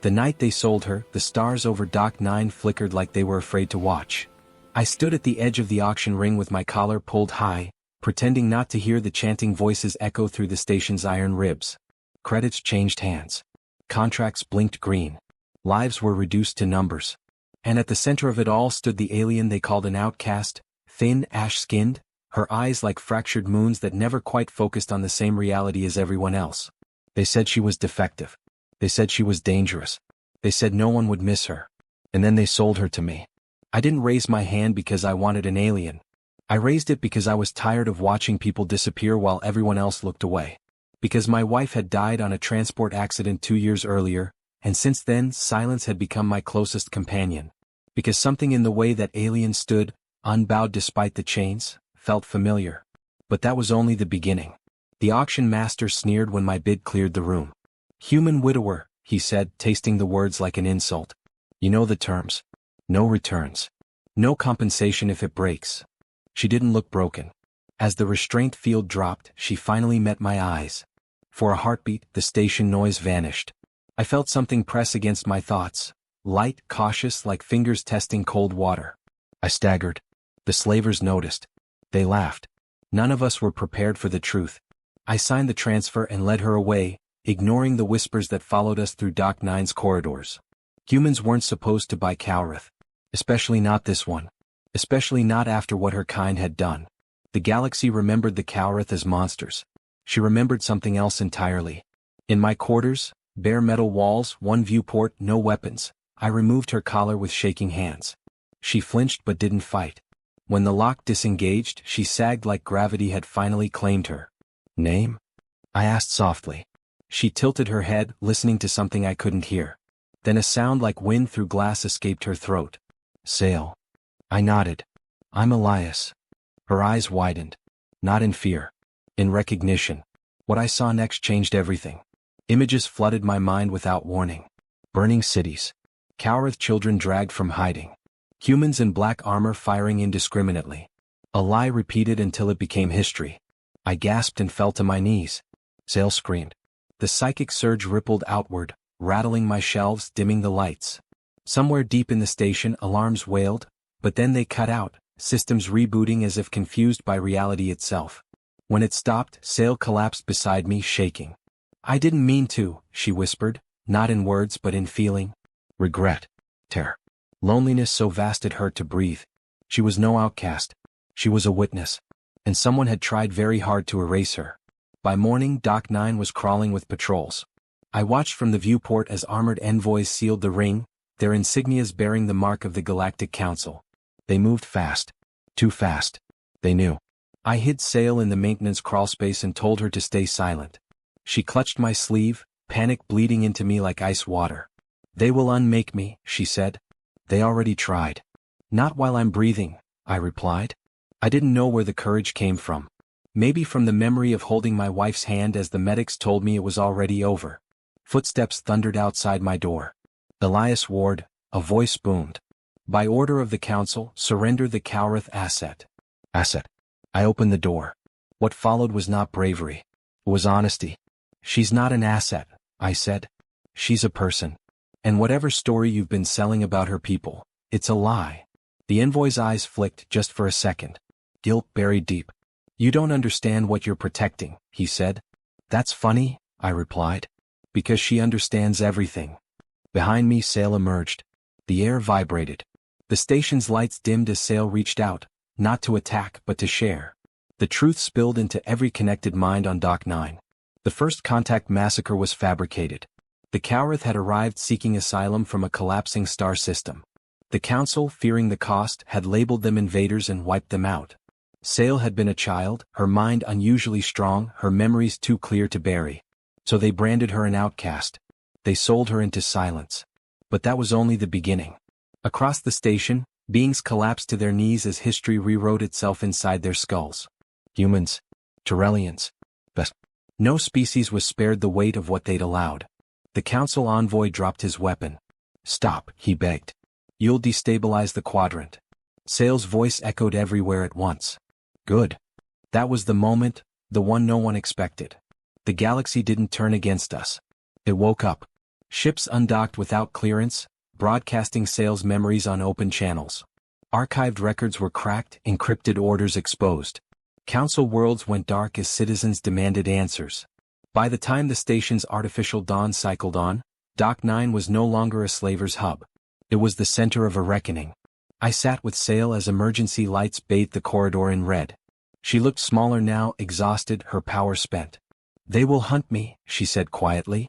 The night they sold her, the stars over Dock 9 flickered like they were afraid to watch. I stood at the edge of the auction ring with my collar pulled high, pretending not to hear the chanting voices echo through the station's iron ribs. Credits changed hands. Contracts blinked green. Lives were reduced to numbers. And at the center of it all stood the alien they called an outcast, thin, ash-skinned, her eyes like fractured moons that never quite focused on the same reality as everyone else. They said she was defective. They said she was dangerous. They said no one would miss her. And then they sold her to me. I didn't raise my hand because I wanted an alien. I raised it because I was tired of watching people disappear while everyone else looked away. Because my wife had died on a transport accident 2 years earlier, and since then silence had become my closest companion. Because something in the way that alien stood, unbowed despite the chains, felt familiar. But that was only the beginning. The auction master sneered when my bid cleared the room. "Human widower," he said, tasting the words like an insult. "You know the terms. No returns. No compensation if it breaks." She didn't look broken. As the restraint field dropped, she finally met my eyes. For a heartbeat, the station noise vanished. I felt something press against my thoughts, light, cautious, like fingers testing cold water. I staggered. The slavers noticed. They laughed. None of us were prepared for the truth. I signed the transfer and led her away, ignoring the whispers that followed us through Dock 9's corridors. Humans weren't supposed to buy Calrith. Especially not this one. Especially not after what her kind had done. The galaxy remembered the Calrith as monsters. She remembered something else entirely. In my quarters, bare metal walls, one viewport, no weapons, I removed her collar with shaking hands. She flinched but didn't fight. When the lock disengaged, she sagged like gravity had finally claimed her. "Name?" I asked softly. She tilted her head, listening to something I couldn't hear. Then a sound like wind through glass escaped her throat. "Sale." I nodded. "I'm Elias." Her eyes widened. Not in fear. In recognition. What I saw next changed everything. Images flooded my mind without warning. Burning cities. Calrith children dragged from hiding. Humans in black armor firing indiscriminately. A lie repeated until it became history. I gasped and fell to my knees. Sale screamed. The psychic surge rippled outward, rattling my shelves, dimming the lights. Somewhere deep in the station, alarms wailed, but then they cut out, systems rebooting as if confused by reality itself. When it stopped, Sale collapsed beside me, shaking. "I didn't mean to," she whispered, not in words but in feeling. Regret. Terror. Loneliness so vast it hurt to breathe. She was no outcast. She was a witness. And someone had tried very hard to erase her. By morning, Dock 9 was crawling with patrols. I watched from the viewport as armored envoys sealed the ring, their insignias bearing the mark of the Galactic Council. They moved fast. Too fast. They knew. I hid Sale in the maintenance crawlspace and told her to stay silent. She clutched my sleeve, panic bleeding into me like ice water. "They will unmake me," she said. "They already tried." "Not while I'm breathing," I replied. I didn't know where the courage came from. Maybe from the memory of holding my wife's hand as the medics told me it was already over. Footsteps thundered outside my door. "Elias Ward," a voice boomed. "By order of the council, surrender the Calrith asset." Asset. I opened the door. What followed was not bravery. It was honesty. "She's not an asset," I said. "She's a person. And whatever story you've been selling about her people, it's a lie." The envoy's eyes flicked just for a second. Guilt buried deep. "You don't understand what you're protecting," he said. "That's funny," I replied. "Because she understands everything." Behind me, Sale emerged. The air vibrated. The station's lights dimmed as Sale reached out, not to attack but to share. The truth spilled into every connected mind on Dock 9. The first contact massacre was fabricated. The Calrith had arrived seeking asylum from a collapsing star system. The Council, fearing the cost, had labeled them invaders and wiped them out. Sale had been a child, her mind unusually strong, her memories too clear to bury. So they branded her an outcast. They sold her into silence. But that was only the beginning. Across the station, beings collapsed to their knees as history rewrote itself inside their skulls. Humans. Terrellians. Best. No species was spared the weight of what they'd allowed. The Council envoy dropped his weapon. "Stop," he begged. "You'll destabilize the quadrant." Sale's voice echoed everywhere at once. Good. That was the moment, the one no one expected. The galaxy didn't turn against us. It woke up. Ships undocked without clearance, broadcasting sales memories on open channels. Archived records were cracked, encrypted orders exposed. Council worlds went dark as citizens demanded answers. By the time the station's artificial dawn cycled on, Dock 9 was no longer a slaver's hub. It was the center of a reckoning. I sat with Sail as emergency lights bathed the corridor in red. She looked smaller now, exhausted, her power spent. "They will hunt me," she said quietly.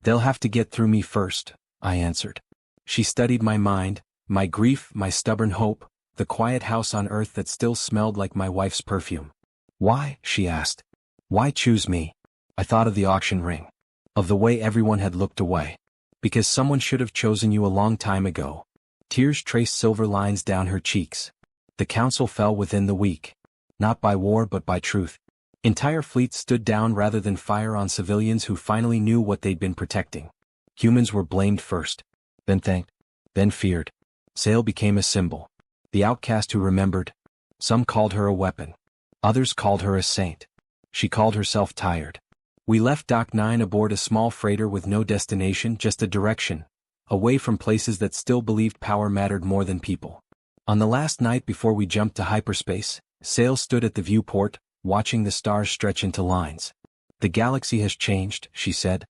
"They'll have to get through me first," I answered. She studied my mind, my grief, my stubborn hope, the quiet house on earth that still smelled like my wife's perfume. "Why?" she asked. "Why choose me?" I thought of the auction ring. Of the way everyone had looked away. "Because someone should have chosen you a long time ago." Tears traced silver lines down her cheeks. The council fell within the week. Not by war but by truth. Entire fleets stood down rather than fire on civilians who finally knew what they'd been protecting. Humans were blamed first. Then thanked. Then feared. Sail became a symbol. The outcast who remembered. Some called her a weapon. Others called her a saint. She called herself tired. We left Dock 9 aboard a small freighter with no destination, just a direction. Away from places that still believed power mattered more than people. On the last night before we jumped to hyperspace, Sail stood at the viewport, watching the stars stretch into lines. "The galaxy has changed," she said.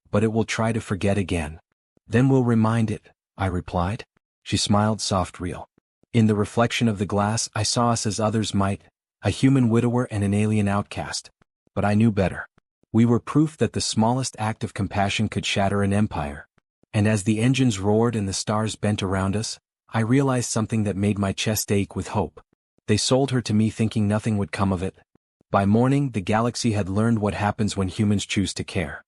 "But it will try to forget again. Then we'll remind it," I replied. She smiled soft real. In the reflection of the glass I saw us as others might, a human widower and an alien outcast. But I knew better. We were proof that the smallest act of compassion could shatter an empire. And as the engines roared and the stars bent around us, I realized something that made my chest ache with hope. They sold her to me thinking nothing would come of it. By morning the galaxy had learned what happens when humans choose to care.